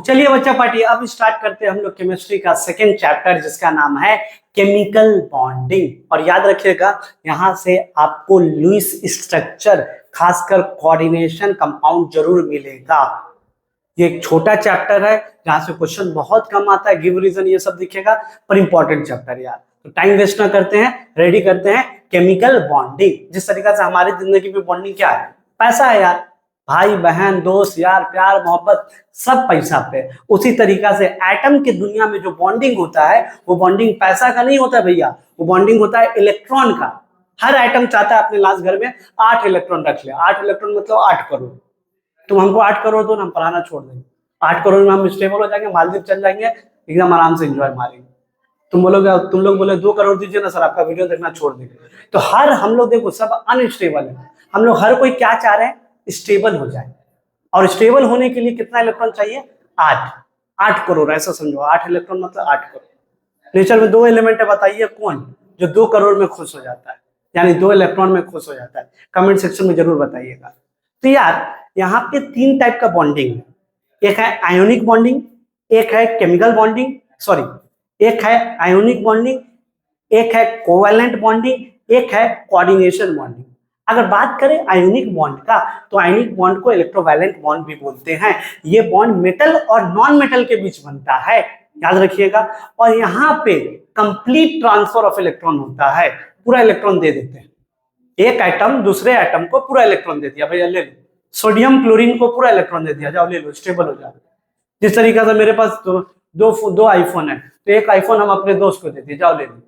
चलिए बच्चा पार्टी अब स्टार्ट करते हैं हम लोग केमिस्ट्री का सेकेंड चैप्टर जिसका नाम है केमिकल बॉन्डिंग। और याद रखिएगा यहां से आपको लुईस स्ट्रक्चर खासकर कोऑर्डिनेशन कंपाउंड जरूर मिलेगा। ये एक छोटा चैप्टर है जहां से क्वेश्चन बहुत कम आता है, गिव रीजन ये सब दिखेगा, पर इंपॉर्टेंट चैप्टर यार। तो टाइम वेस्ट ना करते हैं, रेडी करते हैं केमिकल बॉन्डिंग। जिस तरीके से हमारी जिंदगी में बॉन्डिंग क्या है, पैसा है यार, भाई बहन दोस्त यार प्यार मोहब्बत सब पैसा पे। उसी तरीका से एटम की दुनिया में जो बॉन्डिंग होता है वो बॉन्डिंग पैसा का नहीं होता भैया, वो बॉन्डिंग होता है इलेक्ट्रॉन का। हर एटम चाहता है अपने लाश घर में 8 इलेक्ट्रॉन रख ले। 8 इलेक्ट्रॉन मतलब 8 करोड़। तुम हमको 8 करोड़ दो ना, हम पढ़ाना छोड़ देंगे। 8 करोड़ में हम स्टेबल हो जाएंगे, मालदीव चल जाएंगे, एकदम आराम से एंजॉय मारेंगे। तुम लोग बोले 2 करोड़ दीजिए ना सर, आपका वीडियो देखना छोड़ देंगे। तो हर हम लोग देखो सब अनस्टेबल है, हम लोग हर कोई क्या चाह रहे हैं, स्टेबल हो जाए। और स्टेबल होने के लिए कितना इलेक्ट्रॉन चाहिए, 8 करोड़ ऐसा समझो। 8 इलेक्ट्रॉन मतलब 8 करोड़। नेचर में 2 एलिमेंट है, बताइए कौन जो 2 करोड़ में खुश हो जाता है, यानी 2 इलेक्ट्रॉन में खुश हो जाता है। कमेंट सेक्शन में जरूर बताइएगा। तो यार यहाँ पे 3 टाइप का बॉन्डिंग है, एक है आयोनिक बॉन्डिंग, एक है केमिकल बॉन्डिंग, एक है आयोनिक बॉन्डिंग, एक है कोवैलेंट बॉन्डिंग, एक है कोऑर्डिनेशन बॉन्डिंग। अगर बात करें आयोनिक बॉन्ड का, तो आयोनिक बॉन्ड को इलेक्ट्रोवैलेंट बॉन्ड भी बोलते हैं। ये बॉन्ड मेटल और नॉन मेटल के बीच बनता है, याद रखिएगा। और यहाँ पे कंप्लीट ट्रांसफर ऑफ इलेक्ट्रॉन होता है, पूरा इलेक्ट्रॉन दे देते हैं। एक एटम दूसरे एटम को पूरा इलेक्ट्रॉन दे दिया, भैया ले लो। सोडियम क्लोरीन को पूरा इलेक्ट्रॉन दे दिया, जाओ ले लो, स्टेबल हो जाओ। जिस तरीके से मेरे पास दो आईफोन है, तो एक आईफोन हम अपने दोस्त को दे दिए, जाओ ले लो।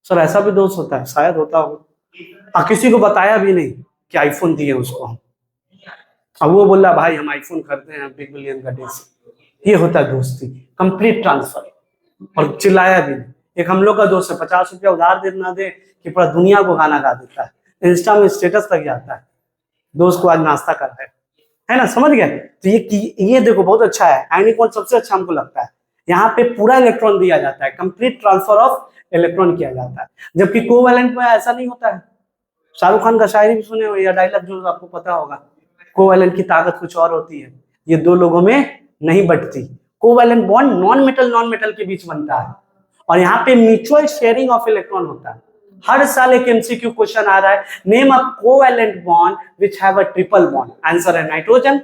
सर ऐसा भी दोस्त होता है, शायद होता होगा, किसी को बताया भी नहीं कि आईफोन दिए उसको हम। अब वो बोला भाई हम आईफोन खरीदते हैं बिग बिलियन का डे। ये होता है दोस्ती, कंप्लीट ट्रांसफर। और चिल्लाया भी नहीं। एक हम लोग का दोस्त है, 50 रुपया उधार दे ना दे कि पूरा दुनिया को गाना गा देता है, इंस्टा में स्टेटस लग जाता है, दोस्त को आज नाश्ता कर रहे है ना, समझ गए। तो ये देखो बहुत अच्छा है। आयनिक बॉन्ड सबसे अच्छा हमको लगता है, यहाँ पे पूरा इलेक्ट्रॉन दिया जाता है, कंप्लीट ट्रांसफर ऑफ इलेक्ट्रॉन किया जाता है। जबकि कोवैलेंट में ऐसा नहीं होता है। शाहरुख खान का शायरी भी सुने हो या डायलॉग जो आपको पता होगा, कोवैलेंट की ताकत कुछ और होती है, ये 2 लोगों में नहीं बटती। कोवैलेंट बॉन्ड नॉन मेटल के बीच बनता है, और यहाँ पे म्यूचुअल शेयरिंग ऑफ इलेक्ट्रॉन होता है। हर साल एक एमसीक्यू क्वेश्चन आ रहा है, name a covalent bond which have a triple bond. Answer है नाइट्रोजन।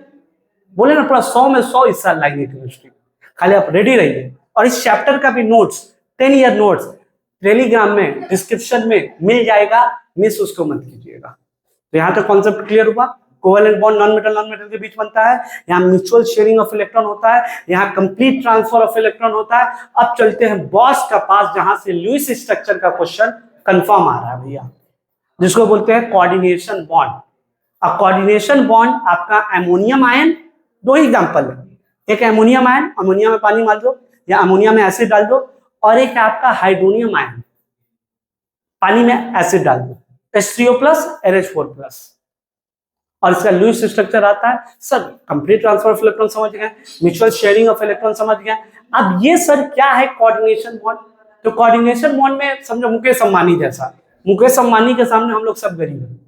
बोले ना पूरा 100 में 100 इस साल लाएंगे केमिस्ट्री, खाली आप रेडी रहिए। और इस चैप्टर का भी नोट्स 10 ईयर नोट्स टेलीग्राम में डिस्क्रिप्शन में मिल जाएगा, मिस उसको मत कीजिएगा। तो यहाँ तक कॉन्सेप्ट क्लियर हुआ। कोवैलेंट बॉन्ड नॉन मेटल के बीच बनता है, यहाँ म्यूचुअल शेयरिंग ऑफ इलेक्ट्रॉन होता है, यहाँ कंप्लीट ट्रांसफर ऑफ इलेक्ट्रॉन होता है। अब चलते हैं बॉस का पास, जहां से लुईस स्ट्रक्चर का क्वेश्चन कंफर्म आ रहा है भैया, जिसको बोलते हैं कोऑर्डिनेशन बॉन्ड। अब कोऑर्डिनेशन बॉन्ड आपका अमोनियम आयन, 2 ही एग्जांपल है, एक अमोनियम आयन, अमोनिया में पानी डाल दो या अमोनिया में एसिड डाल दो, और एक आपका हाइड्रोनियम आयन, पानी में एसिड डाल दो, H3O+ NH4+। और इसका लुईस स्ट्रक्चर आता है sir, complete transfer of electron समझ गए, म्यूचुअल शेयरिंग ऑफ इलेक्ट्रॉन समझ गए। अब ये सर क्या है कोऑर्डिनेशन बॉन्ड। तो कोऑर्डिनेशन बॉन्ड में समझो मुकेश अंबानी जैसा, मुकेश अंबानी के सामने हम लोग सब गरीब हैं,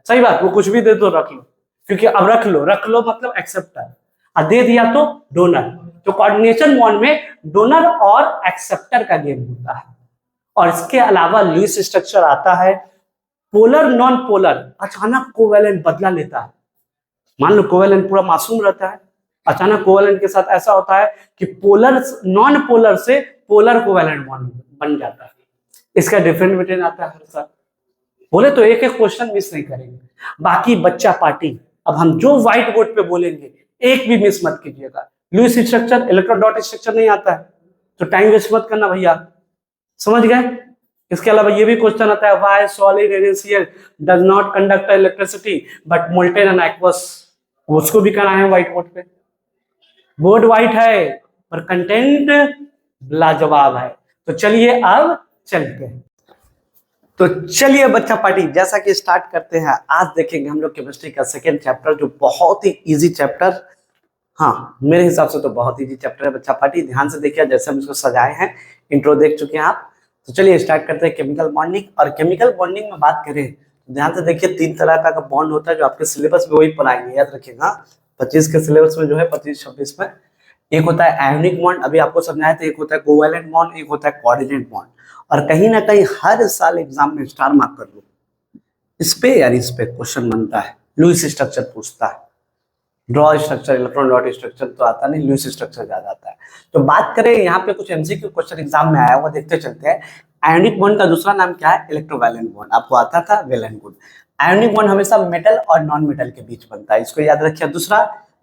सही बात, वो कुछ भी दे दो रख लो, क्योंकि अब रख लो मतलब एक्सेप्टर, और दे दिया तो डोनर। तो कोऑर्डिनेशन बॉन्ड में डोनर और एक्सेप्टर का गेम होता है। और इसके अलावा लुईस स्ट्रक्चर आता है पोलर नॉन पोलर, अचानक कोवैलेंट बदला लेता है। मान लो कोवैलेंट पूरा मासूम रहता है, अचानक कोवैलेंट के साथ ऐसा होता है कि पोलर नॉन पोलर से पोलर कोवैलेंट बॉन्ड बन जाता है। इसका डिफरेंट बिटवीन आता है हर साल। बोले तो एक एक क्वेश्चन मिस नहीं करेंगे। बाकी बच्चा पार्टी, अब हम जो व्हाइट बोर्ड पे बोलेंगे एक भी मिस मत कीजिएगा। Lewis structure, electron dot structure नहीं आता है तो टाइम वेस्ट मत करना भैया, समझ गए। इसके अलावा ये भी क्वेश्चन आता है, why solid NaCl does not conduct electricity but molten and aqueous. उसको भी करना है व्हाइट बोर्ड पे। बोर्ड व्हाइट है पर कंटेंट लाजवाब है। तो चलिए अब चलते हैं। तो चलिए बच्चा पार्टी, जैसा कि स्टार्ट करते हैं, आज देखेंगे हम लोग केमिस्ट्री का सेकेंड चैप्टर, जो बहुत ही इजी चैप्टर, हाँ मेरे हिसाब से तो बहुत इजी चैप्टर है बच्चा पार्टी। ध्यान से देखिए जैसे हम इसको सजाए हैं, इंट्रो देख चुके हैं आप। तो चलिए स्टार्ट करते हैं केमिकल बॉन्डिंग। और केमिकल बॉन्डिंग में बात करें तो ध्यान से देखिए 3 तरह का बॉन्ड होता है, जो आपके सिलेबस में वही पढ़ाएंगे, याद रखिएगा। 25 के सिलेबस में जो है 25-26 में एक होता है आयोनिक बॉन्ड, अभी आपको समझाया था, एक होता है कोवैलेंट बॉन्ड, एक होता है कोऑर्डिनेट बॉन्ड। और कहीं ना कहीं हर साल एग्जाम में स्टार मार्क कर लो इस पे, यार इस पे क्वेश्चन बनता है, लुईस स्ट्रक्चर पूछता है। Draw structure, electron dot structure तो आता नहीं, लुईस स्ट्रक्चर ज्यादा आता है। तो बात करें यहाँ पे कुछ एमसीक्यू क्वेश्चन एग्जाम में आया, वो देखते चलते हैं। आयोनिक बॉन्ड का दूसरा नाम क्या है? Electrovalent bond. आपको आता था? Well and good. Ionic bond हमेशा मेटल और नॉन मेटल के बीच बनता है, इसको याद रखिए। दूसरा,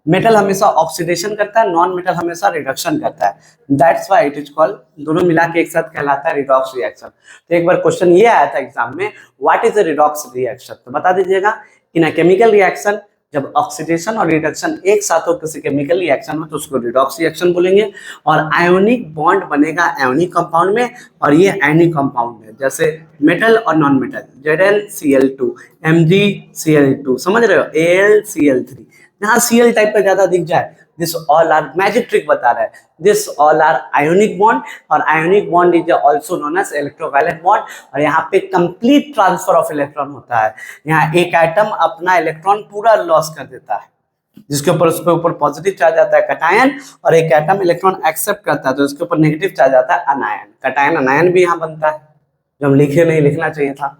मेटल हमेशा ऑक्सीडेशन करता है, नॉन मेटल हमेशा रिडक्शन करता है, that's why it is called, दोनों मिला के एक साथ कहलाता है रिडॉक्स रिएक्शन। तो एक बार क्वेश्चन ये आया था एग्जाम में, what is a redox reaction, तो बता दीजिएगा। इन अ केमिकल रिएक्शन, जब ऑक्सीडेशन और रिडक्शन एक साथ हो किसी केमिकल रिएक्शन में तो उसको रिडॉक्स रिएक्शन बोलेंगे। और आयोनिक बॉन्ड बनेगा आयोनिक कंपाउंड में, और ये आयोनिक कंपाउंड में, जैसे मेटल और नॉन मेटल, ZnCl2, MgCl2, समझ रहे हो, AlCl3, जहाँ Cl टाइप का ज्यादा दिख जाए, this all are, magic trick बता रहा है, this all are ionic bond. और ionic bond is also known as electrovalent bond. और यहाँ पे कंप्लीट ट्रांसफर ऑफ इलेक्ट्रॉन होता है, यहाँ एक एटम अपना इलेक्ट्रॉन पूरा लॉस कर देता है, जिसके ऊपर उसके ऊपर पॉजिटिव चार्ज आता है कटायन, और एक एटम इलेक्ट्रॉन एक्सेप्ट करता है तो इसके ऊपर नेगेटिव चार्ज आता है अनायन। कटायन अनायन भी यहाँ बनता है, जो हम लिखे नहीं, लिखना चाहिए था।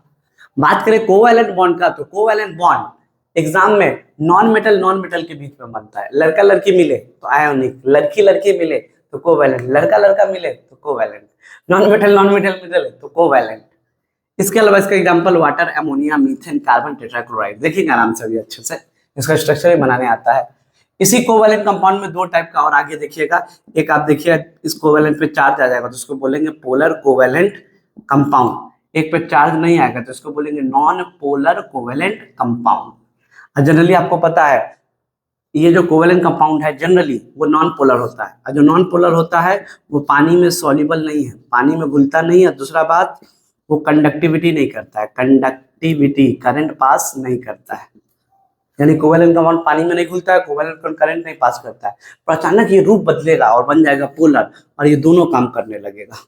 बात करें कोवैलेंट बॉन्ड का, तो कोवैलेंट बॉन्ड एग्जाम में नॉन मेटल के बीच में बनता है। लड़का लड़की मिले तो आयोनिक, लड़की लड़की मिले तो कोवैलेंट, लड़का लड़का मिले तो कोवैलेंट, नॉन मेटल मिले तो कोवैलेंट। इसके अलावा इसका example water, ammonia, methane, carbon tetrachloride, देखिएगा आराम से अभी अच्छे से, इसका स्ट्रक्चर भी बनाने आता है। इसी कोवैलेंट कंपाउंड में दो टाइप का और आगे देखिएगा, एक आप देखिए इस कोवैलेंट पे चार्ज आ जाएगा तो उसको बोलेंगे पोलर कोवैलेंट कंपाउंड, एक पे चार्ज नहीं आएगा तो इसको बोलेंगे non polar covalent compound. Generally आपको पता है ये जो कोवैलेंट कंपाउंड है जनरली वो नॉन पोलर होता है, और जो नॉन पोलर होता है वो पानी में सॉल्युबल नहीं है, पानी में घुलता नहीं है। दूसरा बात, वो कंडक्टिविटी नहीं करता है, कंडक्टिविटी, करंट पास नहीं करता है, यानी कोवैलेंट कंपाउंड पानी में नहीं घुलता है, कोवैलेंट करंट नहीं पास करता है। पर अचानक ये रूप बदलेगा और बन जाएगा पोलर, और ये दोनों काम करने लगेगा,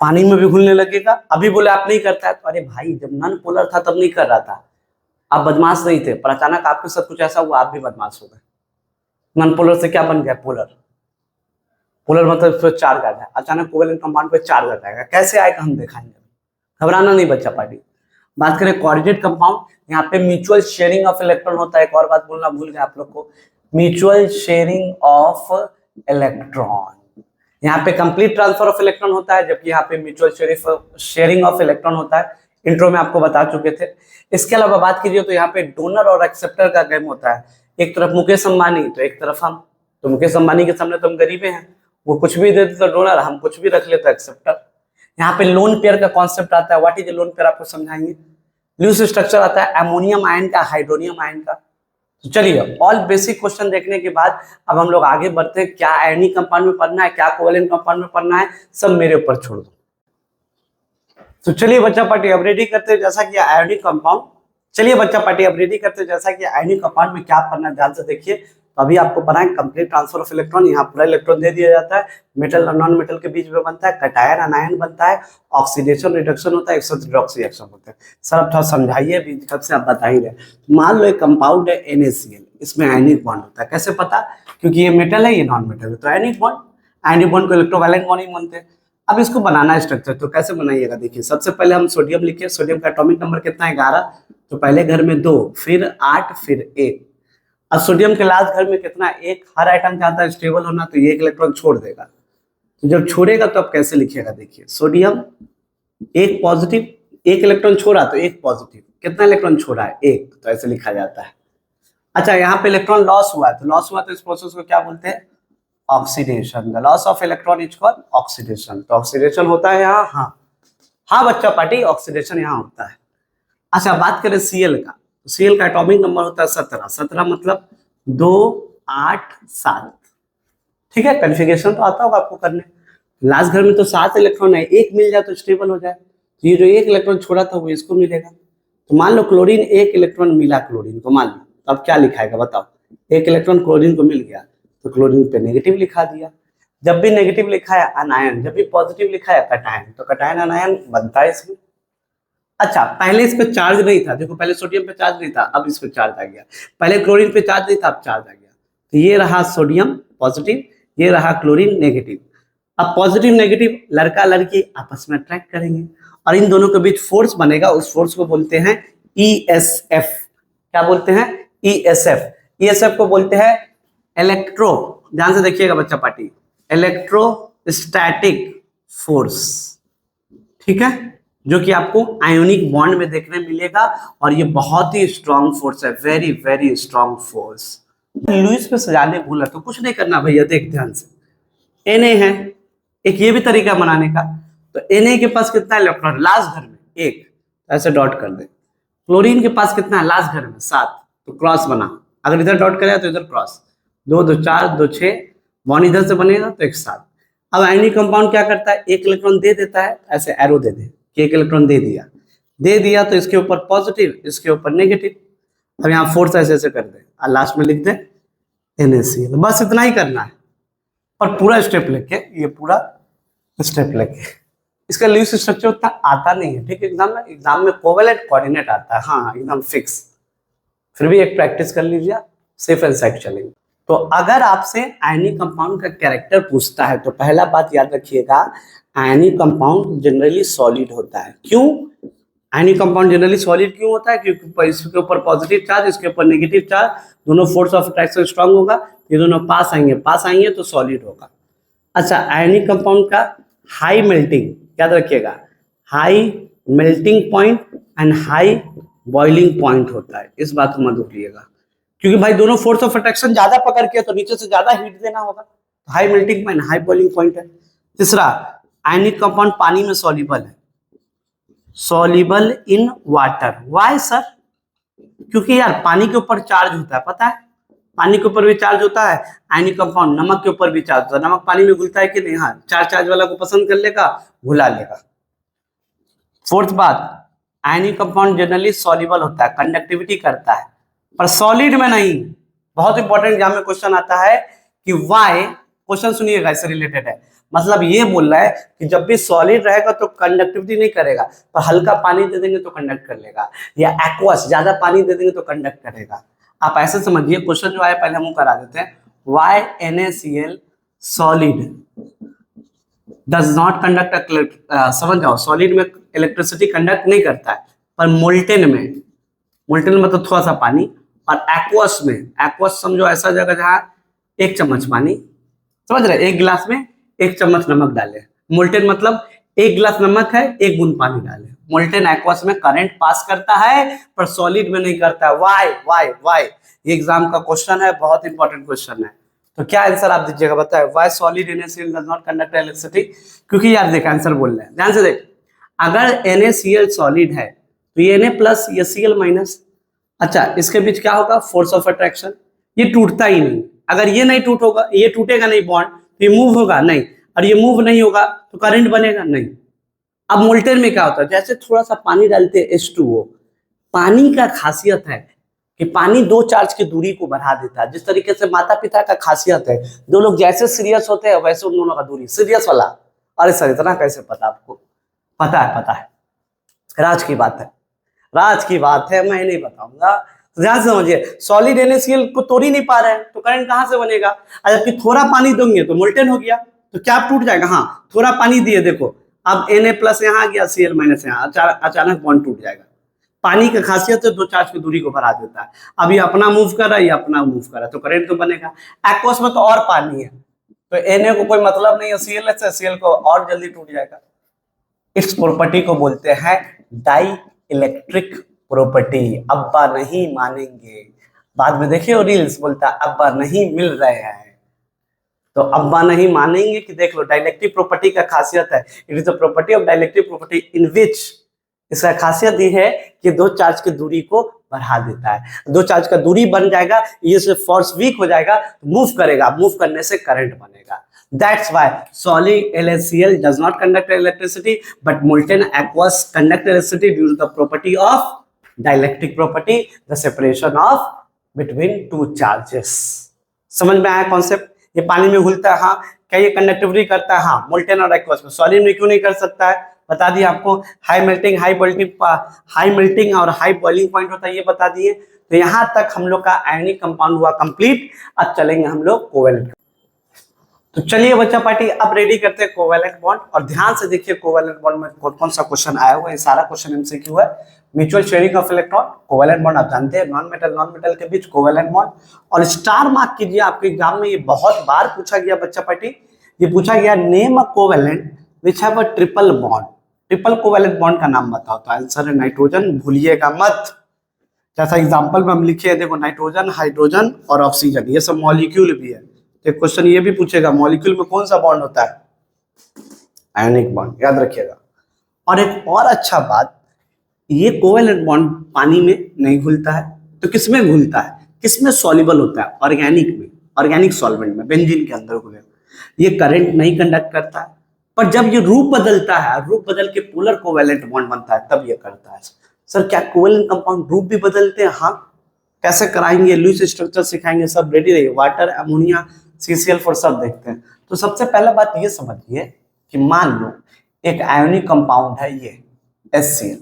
पानी में भी घुलने लगेगा। अभी बोले आप नहीं करता है, तो अरे भाई जब नॉन पोलर था तब नहीं कर रहा था, आप बदमाश नहीं थे, पर अचानक आपके साथ कुछ ऐसा हुआ, आप भी बदमाश हो गए। नॉन पोलर से क्या बन गया? पोलर। पोलर मतलब इस पर चार्ज आ जाए, अचानक कोवैलेंट कंपाउंड पे चार्ज आ जाएगा, कैसे आएगा हम दिखाएंगे, घबराना नहीं बच्चा पार्टी। बात करें कोऑर्डिनेट कंपाउंड, यहाँ पे म्यूचुअल शेयरिंग ऑफ इलेक्ट्रॉन होता है। एक और बात बोलना भूल गए आप लोग को, म्यूचुअल शेयरिंग ऑफ इलेक्ट्रॉन, यहाँ पे कंप्लीट ट्रांसफर ऑफ इलेक्ट्रॉन होता है, जबकि यहाँ पे म्यूचुअल शेयरिंग ऑफ इलेक्ट्रॉन होता है। इंट्रो में आपको बता चुके थे। इसके अलावा बात कीजिए तो यहाँ पे डोनर और एक्सेप्टर का गेम होता है, एक तरफ मुकेश अंबानी तो एक तरफ हम। तो मुकेश अंबानी के सामने तो हम गरीबे हैं, वो कुछ भी दे देते तो डोनर, हम कुछ भी रख लेते एक्सेप्टर। यहाँ पे लोन पेयर का कॉन्सेप्ट आता है, व्हाट इज लोन पेयर आपको समझाएंगे। लुईस स्ट्रक्चर आता है अमोनियम आयन का, हाइड्रोनियम आयन का। तो चलिए ऑल बेसिक क्वेश्चन देखने के बाद अब हम लोग आगे बढ़ते हैं, क्या आयनिक कंपाउंड में पढ़ना है, क्या कोवैलेंट कंपाउंड में पढ़ना है, सब मेरे ऊपर छोड़ दो। तो चलिए बच्चा पार्टी अब रेडी करते हैं, जैसा कि आयोनिक कंपाउंड, चलिए बच्चा पार्टी अब रेडी करते हैं जैसा कि आयोनिक कंपाउंड में क्या पढ़ना है, ध्यान से देखिए। तो अभी आपको पढ़ा है कंप्लीट ट्रांसफर ऑफ इलेक्ट्रॉन, यहाँ पूरा इलेक्ट्रॉन दे दिया जाता है, मेटल और नॉन मेटल के बीच में बनता है, कटायन अनायन बनता है, ऑक्सीडेशन रिडक्शन होता है, रिडॉक्स रिएक्शन होता है। सर अब थोड़ा समझाइए, अभी कब से आप बता ही रहे। मान लो एक कंपाउंड है NaCl, इसमें आयनिक बॉन्ड होता है, कैसे पता? क्योंकि ये मेटल है ये नॉन मेटल है, तो आयनिक बॉन्ड को इलेक्ट्रोवैलेंट बॉन्ड ही मानते हैं। अब इसको बनाना है स्ट्रक्चर, तो कैसे बनाइएगा देखिए। सबसे पहले हम सोडियम लिखे, सोडियम का एटॉमिक नंबर कितना है? 11, तो पहले घर में 2, फिर 8, फिर 1। अब सोडियम के लास्ट घर में कितना? 1। हर आइटम चाहता है स्टेबल होना, तो ये एक इलेक्ट्रॉन छोड़ देगा, तो जब छोड़ेगा तो अब कैसे लिखिएगा देखिए। सोडियम 1 पॉजिटिव, 1 इलेक्ट्रॉन छोड़ा तो 1 पॉजिटिव, कितना इलेक्ट्रॉन छोड़ा है? 1, तो ऐसे लिखा जाता है। अच्छा यहाँ पे इलेक्ट्रॉन लॉस हुआ है, तो इस प्रोसेस को क्या बोलते हैं? Oxidation. The loss of electron is called oxidation. तो ऑक्सीडेशन होता है यहाँ, हाँ बच्चा पार्टी, ऑक्सीडेशन यहाँ होता है। अच्छा बात करें Cl का, तो Cl का एटॉमिक नंबर होता है 17। 17 मतलब 2, 8, 7। ठीक है, कन्फिगरेशन तो आता होगा आपको करने। लास्ट घर में तो 7 इलेक्ट्रॉन है, 1 मिल जाए तो स्टेबल हो जाए, तो ये जो 1 इलेक्ट्रॉन छोड़ा था वो इसको मिलेगा। तो मान लो क्लोरीन 1 इलेक्ट्रॉन मिला क्लोरीन को, मान लो, तो अब क्या लिखाएगा बताओ? 1 इलेक्ट्रॉन क्लोरीन को मिल गया तो क्लोरीन पे नेगेटिव लिखा दिया। जब भी नेगेटिव लिखा है अनायन, जब भी पॉजिटिव लिखा है कटायन, तो कटायन अनायन बनता है इसमें। अच्छा पहले इस पे चार्ज नहीं था, देखो पहले सोडियम पे चार्ज नहीं था, अब इस पे चार्ज आ गया। पहले क्लोरीन पे चार्ज नहीं था, अब चार्ज आ गया। तो ये रहा सोडियम पॉजिटिव, ये रहा क्लोरीन नेगेटिव। अब पॉजिटिव नेगेटिव लड़का लड़की आपस में अट्रैक्ट करेंगे और इन दोनों के बीच फोर्स बनेगा, उस फोर्स को बोलते हैं ESF। क्या बोलते हैं? ESF। ESF को बोलते हैं इलेक्ट्रो, ध्यान से देखिएगा बच्चा पार्टी, इलेक्ट्रोस्टैटिक फोर्स, ठीक है, जो कि आपको आयोनिक बॉन्ड में देखने मिलेगा और ये बहुत ही स्ट्रॉन्ग फोर्स है, very very strong force. Lewis पे सजाने भूला तो कुछ नहीं करना भैया, देख ध्यान से, Na है, एक ये भी तरीका बनाने का, तो Na के पास कितना इलेक्ट्रॉन लास्ट घर में? एक, ऐसे डॉट कर दे। क्लोरीन के पास कितना है लास्ट घर में? 7, तो क्रॉस बना, अगर इधर डॉट करेगा तो इधर क्रॉस, 2 2 4 2 6, बॉन्ड इधर से बनेगा तो एक साथ। अब आयनिक कंपाउंड क्या करता है? एक इलेक्ट्रॉन दे देता है, ऐसे एरो दे दे कि एक इलेक्ट्रॉन दे दिया तो इसके ऊपर पॉजिटिव, इसके ऊपर नेगेटिव। अब यहाँ फोर्स ऐसे ऐसे कर दे और लास्ट में लिख दे NaCl, बस इतना ही करना है। और पूरा स्टेप लेके, ये पूरा स्टेप लेके, इसका लुईस स्ट्रक्चर उतना आता नहीं है, ठीक है, एग्जाम में कोवेलेंट कोऑर्डिनेट आता है, हाँ एकदम फिक्स। फिर भी एक प्रैक्टिस कर लीजिए, सेफ एंड साइड चलेंगे। तो अगर आपसे आयनिक कंपाउंड का कैरेक्टर पूछता है तो पहला बात याद रखिएगा, आयनिक कंपाउंड जनरली सॉलिड होता है। क्यों आयनिक कंपाउंड जनरली सॉलिड क्यों होता है? क्योंकि इसके ऊपर पॉजिटिव चार्ज, इसके ऊपर नेगेटिव चार्ज, दोनों फोर्स ऑफ अट्रैक्शन स्ट्रांग होगा, ये दोनों पास आएंगे तो सॉलिड होगा। अच्छा, आयनिक कंपाउंड का हाई मेल्टिंग, याद रखिएगा, high melting point and high boiling point होता है, इस बात को मत भूलिएगा, क्योंकि भाई दोनों फोर्स ऑफ अट्रैक्शन ज्यादा पकड़ के तो नीचे से ज्यादा हीट देना होगा, high melting point high boiling point है। तीसरा, आयनिक कंपाउंड पानी में सॉल्युबल है, soluble in water. Why sir? क्योंकि यार पानी के ऊपर चार्ज होता है, पता है, पानी के ऊपर भी चार्ज होता है, आयनिक कंपाउंड नमक के ऊपर भी चार्ज होता है, नमक पानी में घुलता है कि नहीं? हाँ, चार्ज वाला को पसंद कर लेगा, घुला लेगा। फोर्थ बात, आयनिक कंपाउंड जनरली सॉल्युबल होता है, कंडक्टिविटी करता है, पर सॉलिड में नहीं। बहुत इंपॉर्टेंट एग्जाम में क्वेश्चन आता है कि व्हाई, क्वेश्चन सुनिएगा, इससे रिलेटेड है, मतलब ये बोल रहा है कि जब भी सॉलिड रहेगा तो कंडक्टिविटी नहीं करेगा, पर हल्का पानी दे देंगे तो कंडक्ट कर लेगा, या एक्वस ज्यादा पानी दे देंगे तो कंडक्ट करेगा। आप ऐसे समझिए, क्वेश्चन जो आया पहले हम करा देते हैं, why NaCl solid does not conduct, समझ जाओ, सॉलिड में इलेक्ट्रिसिटी कंडक्ट नहीं करता है, पर मोल्टेन में मतलब थोड़ा सा पानी, और एक्वस में, एक्वस समझो ऐसा जगह जहाँ 1 चम्मच पानी, समझ रहे, 1 गिलास में 1 चम्मच नमक डाले, मोल्टेन मतलब 1 गिलास नमक है, 1 बूंद पानी डाले। मोल्टेन एक्वस में करंट पास करता है पर सॉलिड में नहीं करता है। वाई ये एग्जाम का क्वेश्चन है, बहुत इंपॉर्टेंट क्वेश्चन है। तो क्या आंसर आप दीजिएगा, बताए why solid NaCl does not conduct electricity? क्योंकि यार देख, आंसर बोल रहे हैं, ध्यान से देख, अगर NaCl सॉलिड है तो ये Na प्लस ये Cl माइनस, अच्छा इसके बीच क्या होगा? फोर्स ऑफ अट्रैक्शन, ये टूटता ही नहीं। अगर ये नहीं होगा, ये टूटेगा नहीं बॉन्ड, तो ये मूव होगा नहीं, और ये मूव नहीं होगा तो करंट बनेगा नहीं। अब मोल्टेन में क्या होता है, जैसे थोड़ा सा पानी डालते हैं H2O, पानी का खासियत है कि पानी 2 चार्ज की दूरी को बढ़ा देता है, जिस तरीके से माता पिता का खासियत है, 2 लोग जैसे सीरियस होते हैं वैसे उन दोनों का दूरी सीरियस वाला। अरे सर इतना कैसे पता आपको? पता है, राज की बात है, मैं नहीं बताऊंगा, ध्यान से समझिए। सॉलिड NaCl को तोड़ ही नहीं पा रहे हैं तो करंट कहां से बनेगा? जबकि थोड़ा पानी दोगे तो मोल्टेन हो गया, तो क्या टूट जाएगा? हाँ, थोड़ा पानी दिए, देखो अब Na प्लस यहाँ आ गया, Cl माइनस यहाँ, अचानक बॉन्ड टूट जाएगा। पानी का खासियत है 2 चार्ज की दूरी को बढ़ा देता है। अब ये अपना मूव कर रहा है, ये अपना मूव कर रहा है, तो करंट तो बनेगा। एक्वस में तो और पानी है, तो Na को कोई मतलब नहीं है Cl से, Cl को और जल्दी टूट जाएगा। इस प्रॉपर्टी को बोलते हैं डाई इलेक्ट्रिक प्रॉपर्टी। अब्बा नहीं मानेंगे, बाद में देखिए रील्स बोलता है अब्बा नहीं मिल रहे हैं, तो अब्बा नहीं मानेंगे कि देख लो डाइलेक्ट्रिक प्रॉपर्टी का खासियत है, it is the property of dielectric property in which, इसका खासियत ये है कि 2 चार्ज की दूरी को बढ़ा देता है। 2 चार्ज का दूरी बन जाएगा, ये से फोर्स वीक हो जाएगा, मूव करेगा, मूव करने से करंट बनेगा। That's why solid NaCl does not conduct electricity, but molten aqueous conduct electricity due to the property of dielectric property, the separation of between 2 charges. समझ में आया कॉन्सेप्ट? ये पानी में घुलता है, हाँ, क्या ये कंडक्टिविटी करता है? हाँ, मोल्टेन और एक्वस में। सॉलिड में क्यों नहीं कर सकता है? बता दिया आपको, हाई मेल्टिंग और हाई बॉइलिंग पॉइंट होता है, ये बता दिए। तो यहाँ तक हम लोग का आयनिक कंपाउंड हुआ कंप्लीट। अब चलेंगे हम लोग कोवेलेंट। तो चलिए बच्चा पार्टी अब रेडी करते हैं कोवैलेंट बॉन्ड, और ध्यान से देखिए कोवैलेंट बॉन्ड में कौन कौन सा क्वेश्चन आया हुआ है। सारा क्वेश्चन एमसीक्यू है। Mutual sharing of electron, covalent bond आप जानते हैं, नॉन मेटल के बीच कोवैलेंट बॉन्ड। और स्टार मार्क कीजिए, आपके एग्जाम में ये बहुत बार पूछा गया बच्चा पार्टी, ये पूछा गया name a covalent which have a triple bond. Triple covalent bond का नाम बताओ, तो आंसर है नाइट्रोजन, भूलिएगा मत। जैसा एग्जांपल में हम लिखे हैं, देखो नाइट्रोजन, हाइड्रोजन और ऑक्सीजन, ये सब मॉलिक्यूल भी है। तो क्वेश्चन ये भी पूछेगा मॉलिक्यूल में कौन सा बॉन्ड होता है, आयनिक बॉन्ड, याद रखिएगा। और एक और अच्छा बात, ये कोवैलेंट बॉन्ड पानी में नहीं घुलता है, तो किसमें घुलता है, किसमें सॉल्युबल होता है, ऑर्गेनिक में, ऑर्गेनिक सॉल्वेंट में, बेंजीन के अंदर घुले। ये करंट नहीं कंडक्ट करता है, पर जब ये रूप बदलता है, रूप बदल के पोलर कोवैलेंट बॉन्ड बनता है, तब ये करता है। सर क्या कोवैलेंट कंपाउंड रूप भी बदलते हैं? हाँ, कैसे कराएंगे, लुईस स्ट्रक्चर सिखाएंगे, सब रेडी रहिए। वाटर, अमोनिया, CCl4 सब देखते हैं। तो सबसे पहला बात ये समझिए कि मान लो एक आयोनिक कंपाउंड है ये HCl,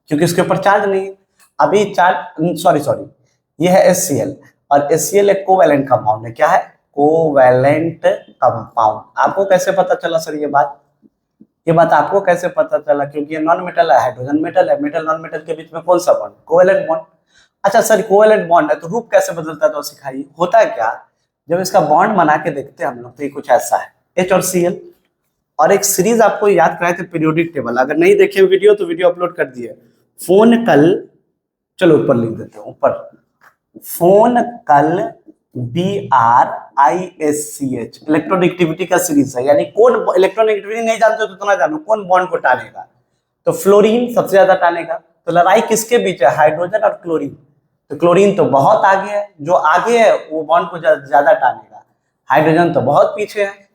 क्योंकि इसके ऊपर चार्ज नहीं है अभी, चार्ज सॉरी ये है HCl, और HCl एक कोवैलेंट कंपाउंड है। क्या है? Covalent compound. आपको कैसे पता चला सर ये बात आपको कैसे पता चला? क्योंकि ये नॉन मेटल है, हाइड्रोजन मेटल है, मेटल नॉन मेटल के बीच में कौन सा बॉन्ड? Covalent bond. अच्छा सर कोवैलेंट बॉन्ड है तो रूप कैसे बदलता है, तो सिखाइए। होता है क्या, जब इसका बॉन्ड बना के देखते हैं हम लोग, तो ये कुछ ऐसा है, H और Cl। और एक सीरीज आपको याद कराए थे, पीरियोडिक टेबल, अगर नहीं देखे वीडियो तो वीडियो अपलोड कर दिए। फोन कल, चलो ऊपर लिख देते हैं, ऊपर फोन कल BRISCH इलेक्ट्रोनेगेटिविटी का सीरीज है। यानी कौन इलेक्ट्रोनेगेटिविटी नहीं जानते हो तो इतना जानो, कौन बॉन्ड को टानेगा, तो फ्लोरीन सबसे ज्यादा टानेगा। तो लड़ाई किसके बीच है? हाइड्रोजन और क्लोरीन। तो क्लोरीन तो बहुत आगे है, जो आगे है वो बॉन्ड को ज्यादा टानेगा, हाइड्रोजन तो बहुत पीछे है।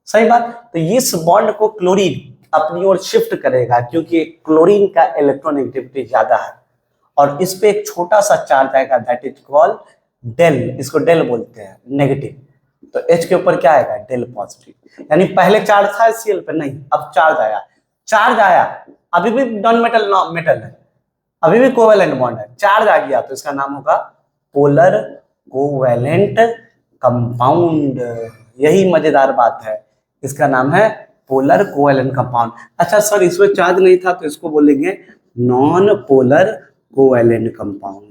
सही बात। तो इस बॉन्ड को क्लोरीन अपनी ओर शिफ्ट करेगा, क्योंकि क्लोरीन का इलेक्ट्रोनेगेटिविटी ज्यादा है, और इस पे एक छोटा सा चार्ज आएगा, दैट इज कॉल्ड डेल, इसको डेल बोलते हैं, नेगेटिव। तो H के ऊपर क्या आएगा? Del positive. यानी पहले चार्ज था Cl पे, नहीं, अब चार्ज आया, अभी भी नॉन मेटल मेटल है, अभी भी कोवैलेंट बॉन्ड है, चार्ज आ गया तो इसका नाम होगा पोलर कोवैलेंट कंपाउंड। यही मजेदार बात है, इसका नाम है पोलर कोवैलेंट कंपाउंड। अच्छा सर इसमें चार्ज नहीं था, तो इसको बोलेंगे नॉन पोलर कोवैलेंट कंपाउंड।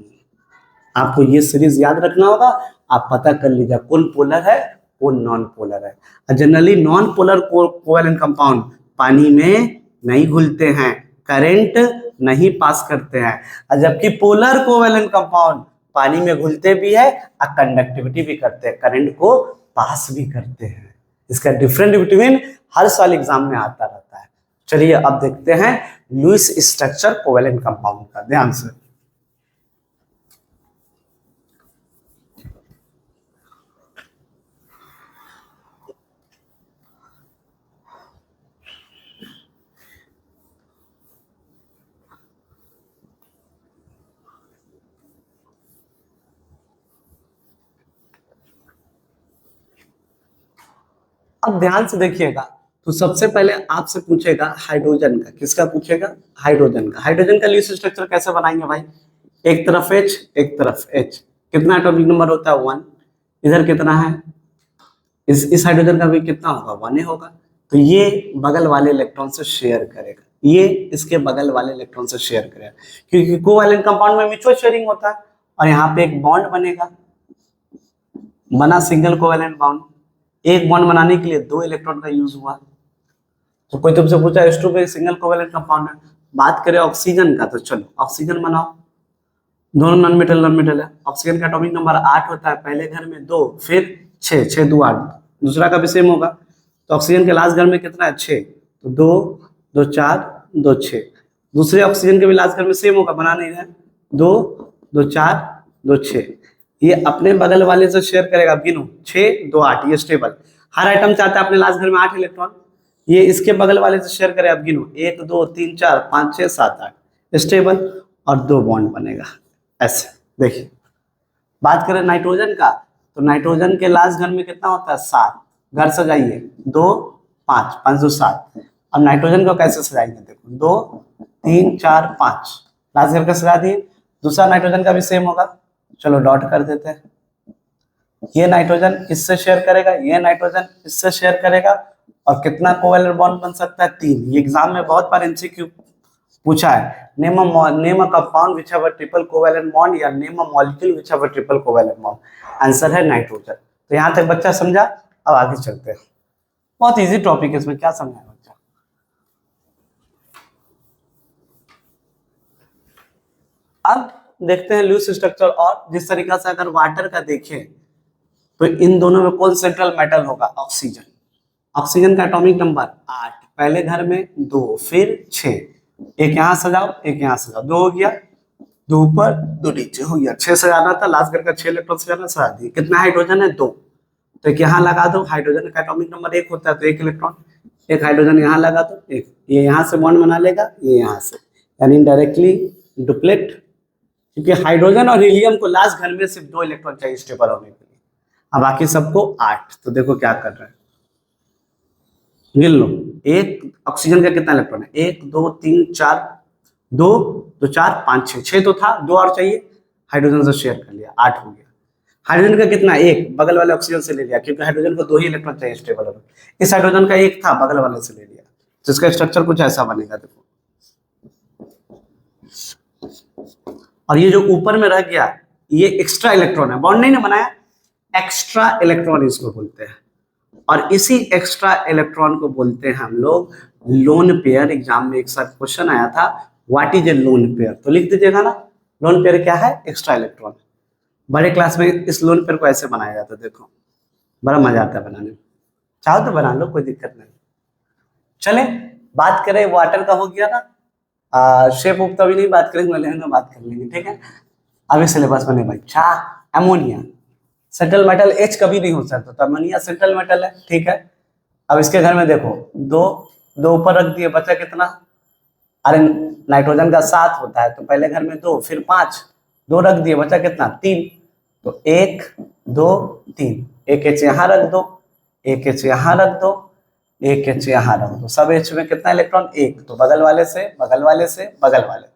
आपको ये सीरीज याद रखना होगा, आप पता कर लीजिए कौन पोलर है कौन नॉन पोलर है। Generally non polar covalent compound पानी में नहीं घुलते हैं, करंट नहीं पास करते हैं, और जबकि पोलर कोवैलेंट कंपाउंड पानी में घुलते भी है और कंडक्टिविटी भी करते हैं, करंट को पास भी करते हैं। इसका डिफरेंट बिटवीन हर साल एग्जाम में आता रहता है। चलिए अब देखते हैं लुईस स्ट्रक्चर कोवैलेंट कंपाउंड का, ध्यान से। अब ध्यान से देखिएगा, तो सबसे पहले आपसे पूछेगा हाइड्रोजन का। किसका पूछेगा? हाइड्रोजन का। हाइड्रोजन का लुईस स्ट्रक्चर कैसे बनाएंगे भाई? एक तरफ H, एक तरफ H, कितना एटॉमिक नंबर होता है? 1। इधर कितना है? इस हाइड्रोजन का भी कितना होगा? 1 ही होगा। तो ये बगल वाले इलेक्ट्रॉन से शेयर करेगा, ये इसके बगल वाले इलेक्ट्रॉन से शेयर करेगा, क्योंकि कोवैलेंट कंपाउंड में म्यूचुअल शेयरिंग होता है। और यहाँ पे एक बॉन्ड बनेगा, बना सिंगल कोवैलेंट बॉन्ड। एक बॉन्ड बनाने के लिए 2 इलेक्ट्रॉन का यूज हुआ। तो कोई तुमसे पूछा H2 पे सिंगल कोवैलेंट कंपाउंड है। बात करें ऑक्सीजन का, तो चलो ऑक्सीजन बनाओ, दोनों नॉन मेटल है। ऑक्सीजन का एटॉमिक नंबर 8 होता है, पहले घर में 2, फिर 6, 6 2 8, दूसरा का भी सेम होगा। तो ऑक्सीजन के लास्ट घर में कितना है? 6, तो 2 2 4 2 6। दूसरे ऑक्सीजन के भी लास्ट घर में सेम होगा, बना नहीं है, 2 2 4 2 6। ये अपने बगल वाले से शेयर करेगा, गिनो 6 2 8, ये स्टेबल। हर आइटम चाहता है अपने लास्ट घर में 8 इलेक्ट्रॉन, ये इसके बगल वाले से शेयर करे, अब गिनो 1 2 3 4 5 6 7 8, स्टेबल, और 2 बॉन्ड बनेगा ऐसे। देखिए बात करें नाइट्रोजन का, तो नाइट्रोजन के लास्ट घर में कितना होता है? 7। घर सजाइए, 2 5 5 2 7। अब नाइट्रोजन को कैसे सजाएंगे? देखो 2 3 4 5, लास्ट घर का सजा दिए। दूसरा नाइट्रोजन का भी सेम होगा, चलो डॉट कर देते हैं। ये नाइट्रोजन इससे शेयर करेगा, ये नाइट्रोजन इससे शेयर करेगा, और कितना कोवेलेंट बॉन्ड बन सकता है? 3। ये एग्जाम में बहुत बार एमसीक्यू पूछा है, name a compound which have a triple covalent bond, या name a molecule which have a triple covalent bond. Answer है नाइट्रोजन। तो यहाँ तक बच्चा समझा। अब आगे चलते हैं, बहुत इजी टॉपिक है, इसमें क्या समझा है बच्चा। अब देखते हैं लुईस स्ट्रक्चर, और जिस तरीका से अगर वाटर का देखें तो इन दोनों में कौन सेंट्रल मेटल होगा? ऑक्सीजन। ऑक्सीजन का एटॉमिक नंबर 8, पहले घर में 2, फिर 6, एक यहाँ सजाओ एक यहाँ सजाओ, 2 हो गया, 2 ऊपर 2 नीचे हो गया, 6 सजाना था, लास्ट घर का 6 इलेक्ट्रॉन सजाना, सजा दिए। कितना हाइड्रोजन है? 2। तो एक यहाँ लगा दो, हाइड्रोजन का एटॉमिक नंबर 1 होता है तो 1 इलेक्ट्रॉन, एक हाइड्रोजन यहाँ लगा दो, एक ये यहाँ से बॉन्ड बना लेगा, ये यहाँ से, यानी डायरेक्टली डुप्लेट, क्योंकि हाइड्रोजन और हीलियम को लास्ट घर में सिर्फ 2 इलेक्ट्रॉन चाहिए स्टेबल होने के लिए, अब बाकी सबको 8। तो देखो क्या कर रहे हैं, गिन लो। एक ऑक्सीजन का कितना इलेक्ट्रॉन है? 1 2 3 4, 2 तो 4 5 6, 6 तो था, 2 और चाहिए, हाइड्रोजन से शेयर कर लिया, 8 हो गया। हाइड्रोजन का कितना? 1 बगल वाले ऑक्सीजन से ले लिया, क्योंकि हाइड्रोजन को 2 ही इलेक्ट्रॉन चाहिए स्टेबल होने। इस हाइड्रोजन का 1 था, बगल वाले से ले लिया, तो इसका स्ट्रक्चर कुछ ऐसा बनेगा, देखो। और ये जो ऊपर में रह गया, ये एक्स्ट्रा इलेक्ट्रॉन है, बॉन्ड नहीं ना बनाया, एक्स्ट्रा इलेक्ट्रॉन इसको बोलते हैं। और इसी एक्स्ट्रा इलेक्ट्रॉन को बोलते हैं हम लोग लोन पेयर। एग्जाम में एक साथ क्वेश्चन आया था, what is a lone pair, तो लिख दीजिएगा ना, लोन पेयर क्या है? Extra electron. बड़े क्लास में इस लोन पेयर को ऐसे बनाया जाता है, देखो बड़ा मजा आता है बनाने में, चाहो तो बना लो, कोई दिक्कत नहीं। चले बात करें, वाटर का हो गया ना, शेप उप तभी नहीं बात करेंगे, लेकिन बात कर लेंगे, ठीक है। अभी सिलेबस बने बच्चा, अमोनिया सेंट्रल मेटल, H कभी नहीं हो सकता, तो अमोनिया सेंट्रल मेटल है, ठीक है। अब इसके घर में देखो, 2 2 ऊपर रख दिए, बचा कितना? अरे नाइट्रोजन का 7 होता है, तो पहले घर में 2, फिर 5, 2 रख दिए, बचा कितना? 3। तो 1 2 3, एक H यहाँ रख दो, एक H यहाँ रख दो, एक H यहाँ रख दो, सब H में कितना इलेक्ट्रॉन? 1। तो बगल वाले से बगल वाले से बगल वाले,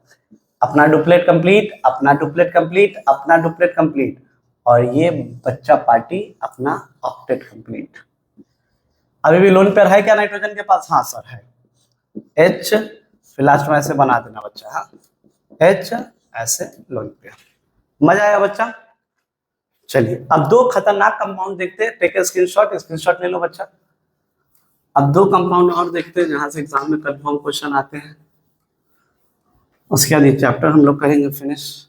अपना डुप्लेट कंप्लीट, अपना डुप्लेट कंप्लीट, अपना डुप्लेट कंप्लीट, और ये बच्चा पार्टी अपना ऑक्टेट कंप्लीट। अभी भी लोन पेयर है क्या नाइट्रोजन के पास? हाँ सर है, H, फिर लास्ट में ऐसे बना देना बच्चा, हाँ H ऐसे लोन पेयर। मजा आया बच्चा? चलिए अब 2 खतरनाक कंपाउंड देखते हैं, टेक ए स्क्रीनशॉट, स्क्रीनशॉट ले लो बच्चा। अब 2 कंपाउंड और देखते हैं जहां से एग्जाम में कंफर्म क्वेश्चन आते हैं, उसके बाद ये चैप्टर हम लोग करेंगे फिनिश।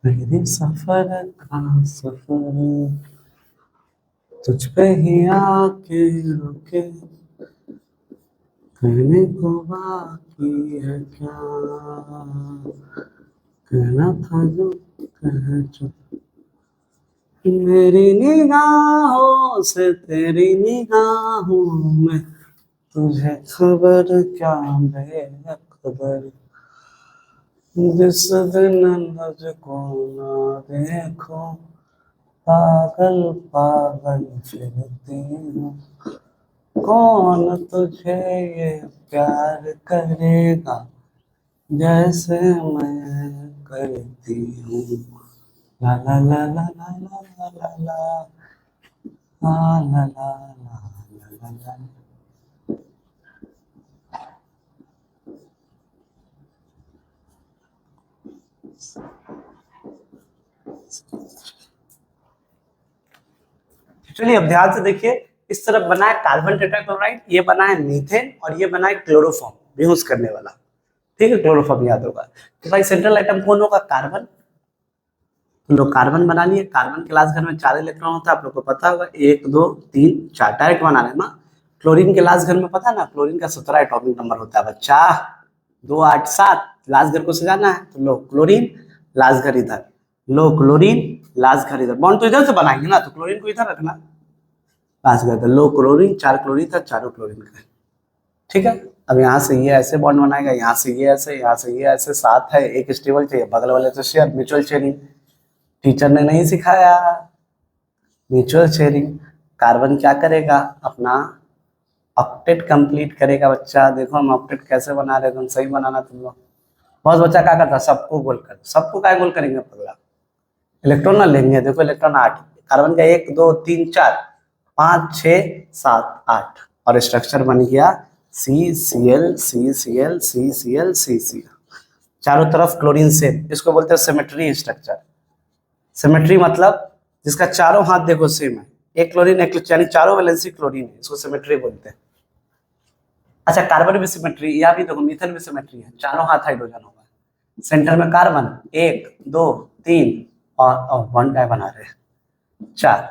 मेरे सफर का सफर तुझ पे ही आके रुके, कहने को बाकी है क्या, कहना था जो कह चुका, मेरी निगाहों से तेरी निगाहों में तुझे खबर क्या बेखबर, जिस दिन मुझको ना देखो पागल पागल फिरती हूँ, कौन तुझे ये प्यार करेगा जैसे मैं करती हूँ, ला ला ला ला ला ला ला ला ला ला ला ला ला। चलिए अब ध्यान से देखिए, इस तरफ बना है कार्बन टेट्राक्लोराइड, ये बना है मीथेन, और ये बना है क्लोरोफॉर्म, बेहोश करने वाला, ठीक है। क्लोरोफॉर्म याद होगा। तो भाई सेंट्रल आइटम कौन होगा? कार्बन। तो लोग कार्बन बना लिए, कार्बन के लास्ट घर में 4 इलेक्ट्रॉन होता है, आप लोग को पता होगा, 1 2 3 4 डायरेक्ट बना रहे ना। क्लोरीन के लास्ट घर में पता है ना, क्लोरीन का 17 एटॉमिक नंबर होता है बच्चा, 2 8 7, लास्ट घर को सजाना है, तो लो क्लोरीन, लास्ट घर इधर, लो क्लोरीन, लास्ट घर इधर, बॉन्ड तो इधर से बनाएंगे ना, तो क्लोरीन को इधर रखना, लास्ट घर लो क्लोरीन, 4 क्लोरीन था, चारों क्लोरीन का, ठीक है। अब यहाँ से ये ऐसे बॉन्ड बनाएगा, यहाँ से ये ऐसे, यहाँ से ये ऐसे, 7 है, एक स्टेबल चाहिए, बगल वाले से शेयर, म्यूचुअल शेयरिंग, टीचर ने नहीं सिखाया म्यूचुअल शेयरिंग। कार्बन क्या करेगा? अपना ऑक्टेट कंप्लीट करेगा बच्चा। देखो हम ऑक्टेट कैसे बना रहे, तुम सही बनाना तुम लोग। बहुत बच्चा क्या करता है, सबको गोल कर, सबको क्या गोल करेंगे पगला, इलेक्ट्रॉन ना लेंगे, देखो इलेक्ट्रॉन 8, कार्बन का 1 2 3 4 5 6 7 8 और स्ट्रक्चर बन गया CCl CCl CCl CCl, चारों तरफ क्लोरीन से, इसको बोलते हैं सिमेट्री स्ट्रक्चर। सिमेट्री मतलब जिसका चारों हाथ देखो सेम है, एक क्लोरीन एक, यानी चारों वैलेंसी क्लोरीन है, इसको सिमेट्री बोलते हैं। अच्छा कार्बन भी सिमेट्री, यहाँ भी देखो मिथेन भी सिमेट्री है, चारों हाथ हाइड्रोजन होगा, सेंटर में कार्बन 1 2 3 और बॉन्ड क्या बना रहे हैं 4,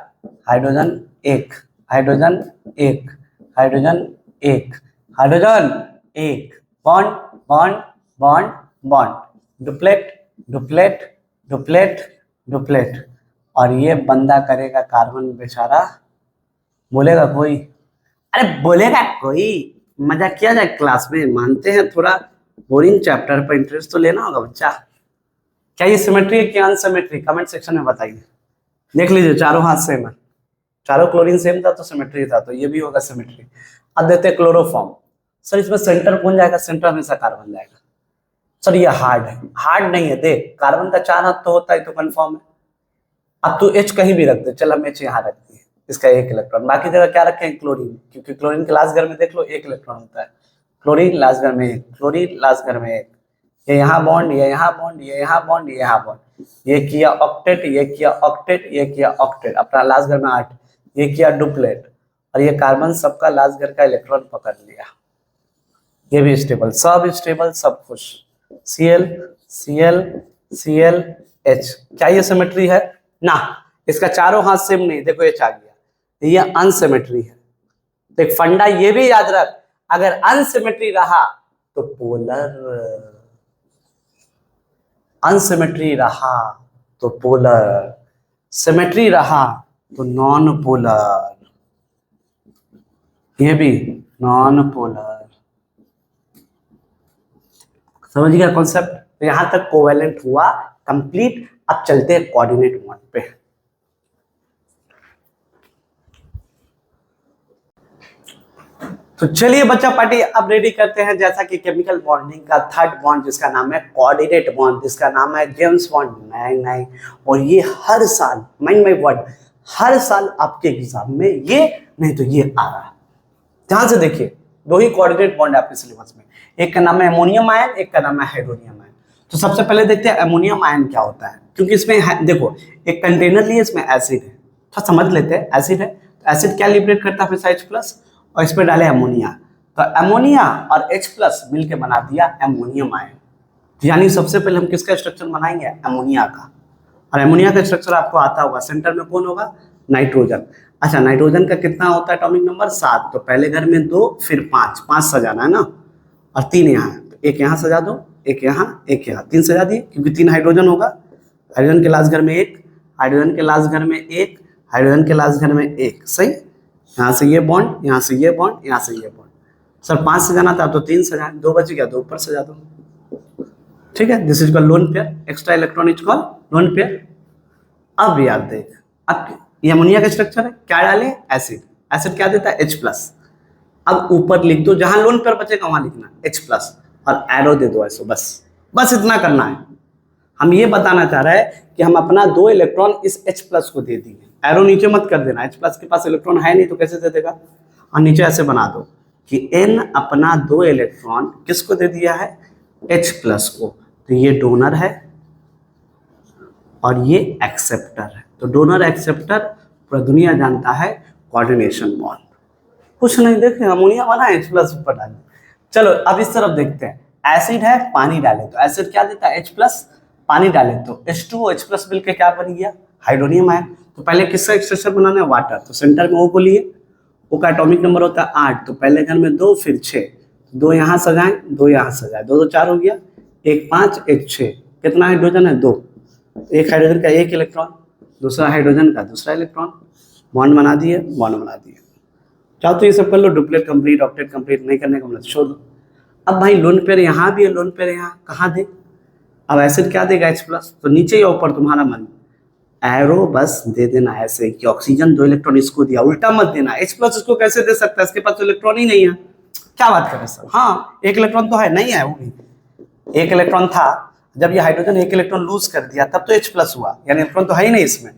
hydrogen 1 hydrogen 1 hydrogen 1 hydrogen 1, bond bond bond bond, duplet duplet duplet duplet, और ये बंदा करेगा कार्बन बेचारा, बोलेगा कोई, अरे बोलेगा कोई, मजा किया जाए क्लास में, मानते हैं थोड़ा बोरिंग चैप्टर पर इंटरेस्ट तो लेना होगा बच्चा। क्या ये सिमेट्री है क्या अनसिमेट्री, कमेंट सेक्शन में बताइए। देख लीजिए चारों हाथ सेम है, चारों क्लोरीन सेम था तो सिमेट्री था, तो ये भी होगा सिमेट्री। अब देते हैं क्लोरोफॉर्म। सर इसमें सेंटर कौन जाएगा, सेंटर हमेशा कार्बन जाएगा। सर ये हार्ड है, हार्ड नहीं है, देख कार्बन का 4 हाथ तो होता है तो कंफर्म है। अब तू H कहीं भी रख दे, चल हम H यहाँ रख दिए, इसका 1 इलेक्ट्रॉन, बाकी जगह क्या रखे हैं क्लोरीन, क्योंकि क्लोरीन के लास्ट घर में देख लो 1 इलेक्ट्रॉन होता है, क्लोरीन लास्ट घर में 1, क्लोरीन लास्ट घर में 1, ये यहाँ बॉन्ड, ये यहाँ बॉन्ड, ये यहाँ बॉन्ड, ये यहाँ बॉन्ड, ये किया ऑक्टेट, ये किया ऑक्टेट, ये किया ऑक्टेट, अपना लास्ट घर में 8, ये किया डुप्लेट, और ये कार्बन सबका लास्ट घर का इलेक्ट्रॉन पकड़ लिया, ये भी स्टेबल, सब खुश, Cl Cl Cl H। क्या ये सिमेट्री है ना, इसका चारों हाथ सेम नहीं, देखो H आ गया, ये अनसिमेट्री है। तो एक फंडा ये भी याद रख, अगर अनसिमेट्री रहा तो पोलर, अनसिमेट्री रहा तो पोलर, सिमेट्री रहा तो नॉन पोलर, ये भी नॉन पोलर। समझ गया कॉन्सेप्ट, तो यहां तक कोवेलेंट हुआ कंप्लीट। अब चलते हैं कोऑर्डिनेट बॉन्ड पे। तो चलिए बच्चा पार्टी अब रेडी करते हैं, जैसा कि केमिकल बॉन्डिंग का थर्ड बॉन्ड जिसका नाम है कोऑर्डिनेट बॉन्ड, जिसका नाम है जेम्स बॉन्ड। नहीं, और ये हर साल, माइंड माय वर्ड, हर साल आपके एग्जाम में ये नहीं तो ये आ रहा है। ध्यान से देखिए, 2 ही कोऑर्डिनेट बॉन्ड है आपके सिलेबस में, एक का नाम है अमोनियम आयन, एक का नाम है हाइड्रोनियम आयन। तो सबसे पहले देखते हैं अमोनियम आयन क्या होता है, क्योंकि इसमें देखो एक कंटेनर लिए, इसमें एसिड है, तो समझ लेते हैं एसिड है, तो एसिड क्या लिबरेट करता है हमेशा H+, और इस पर डाले अमोनिया, तो अमोनिया और H+ मिलकर बना दिया अमोनियम आयन। यानी सबसे पहले हम किसका स्ट्रक्चर बनाएंगे, अमोनिया का, और अमोनिया का स्ट्रक्चर आपको आता होगा, सेंटर में कौन होगा, नाइट्रोजन। अच्छा नाइट्रोजन का कितना होता है एटॉमिक नंबर 7, तो पहले घर में 2 फिर 5 सजाना है ना, और 3 यहाँ, तो एक यहाँ सजा दो, एक यहाँ, एक यहाँ, 3 सजा दिए, क्योंकि 3 हाइड्रोजन होगा, हाइड्रोजन के लास्ट घर में 1, हाइड्रोजन के लास्ट घर में 1, हाइड्रोजन के लास्ट घर में 1, सही। यहाँ से ये बॉन्ड, यहाँ से ये बॉन्ड, यहाँ से ये बॉन्ड। सर 5 सजाना था तो 3 सजाए, 2 बच गया, 2 ऊपर सजा दो, ठीक है। This is called lone pair, extra electron is called lone pair. अब यार देख, अब ये अमोनिया का स्ट्रक्चर है, क्या डाले, एसिड, एसिड क्या देता है H+। अब ऊपर लिख दो, जहां लोन पेयर बचेगा वहां लिखना H+, और एरो दे दो ऐसे, बस इतना करना है। हम ये बताना चाह रहे हैं कि हम अपना 2 इलेक्ट्रॉन इस H+ को दे दिए, एरो नीचे मत कर देना, H+ के पास इलेक्ट्रॉन है नहीं तो कैसे दे देगा, और नीचे ऐसे बना दो कि N अपना 2 इलेक्ट्रॉन किसको दे दिया है, H+ को, तो ये डोनर है और ये एक्सेप्टर है। तो डोनर एक्सेप्टर पूरा दुनिया जानता है कोऑर्डिनेशन बॉन्ड। कुछ नहीं, देखें अमोनिया बना है, H+ ऊपर डाले। चलो अब इस तरफ देखते हैं, एसिड है, पानी डाले तो एसिड क्या देता है H+, पानी डाले तो H2O मिलकर क्या बन गया, हाइड्रोनियम आयन। तो पहले किसका स्ट्रक्चर बनाना है, वाटर, तो सेंटर में O को लिए, O का एटॉमिक नंबर होता है 8, तो पहले घर में 2 फिर 6, 2 यहाँ सजाएं, 2 यहाँ सजाएं, 2 2 4 हो गया, 1 5 1 6, कितना हाइड्रोजन है, 2, एक हाइड्रोजन का 1 इलेक्ट्रॉन, दूसरा हाइड्रोजन का दूसरा इलेक्ट्रॉन, बॉन्ड बना दिए, बॉन्ड बना दिए। चाहो तो ये सब कर लो, डुप्लेट कंप्लीट, ऑक्टेट कंप्लीट, नहीं करने का मतलब छोड़ दो। अब भाई लोन पेयर यहाँ भी है, लोन पेयर यहाँ कहाँ दे, अब एसिड क्या देगा H+, तो नीचे या ऊपर तुम्हारा मन, एरो बस दे देना ऐसे कि ऑक्सीजन 2 इलेक्ट्रॉन इसको दिया, उल्टा मत देना, H+ इसको कैसे दे सकता है, इसके पास तो इलेक्ट्रॉन ही नहीं है, क्या बात कर रहे सर। हाँ 1 इलेक्ट्रॉन तो है, नहीं है, वो भी 1 इलेक्ट्रॉन था, जब ये हाइड्रोजन एक इलेक्ट्रॉन लूज कर दिया तब तो H+ हुआ, यानी इलेक्ट्रॉन तो है ही नहीं इसमें,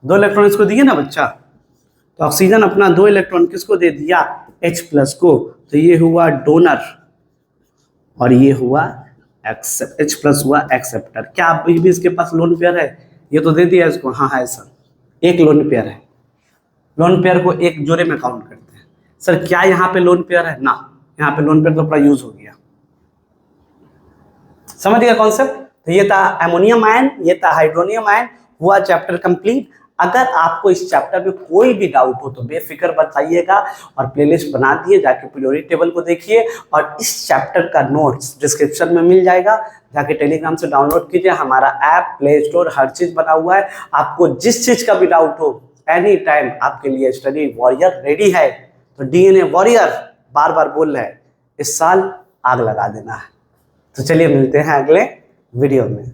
2 इलेक्ट्रॉन इसको दिए ना बच्चा। तो ऑक्सीजन अपना 2 इलेक्ट्रॉन किसको दे दिया, H+ को, तो ये हुआ डोनर और ये हुआ H+ हुआ एक्सेप्टर। क्या अभी भी इसके पास लोन पेयर है, ये तो दे दिया इसको, हाँ है सर, एक लोन पेयर है। लोन पेयर को एक जोड़े में काउंट करते हैं। सर क्या यहाँ पे लोन पेयर है ना, यहाँ पे लोन पेयर तो पूरा यूज हो गया। समझ गया कॉन्सेप्ट। तो ये था अमोनियम आयन, ये था हाइड्रोनियम आयन। हुआ चैप्टर कंप्लीट। अगर आपको इस चैप्टर में कोई भी डाउट हो तो बेफिक्र बताइएगा और प्लेलिस्ट बना दिए, जाके पीरियोडिक टेबल को देखिए और इस चैप्टर का नोट्स डिस्क्रिप्शन में मिल जाएगा, जाके टेलीग्राम से डाउनलोड कीजिए। हमारा ऐप, प्ले स्टोर, हर चीज बना हुआ है। आपको जिस चीज का भी डाउट हो एनी टाइम आपके लिए स्टडी वॉरियर रेडी है। तो DNA वॉरियर बार बार बोल रहे हैं, इस साल आग लगा देना है। तो चलिए मिलते हैं अगले वीडियो में।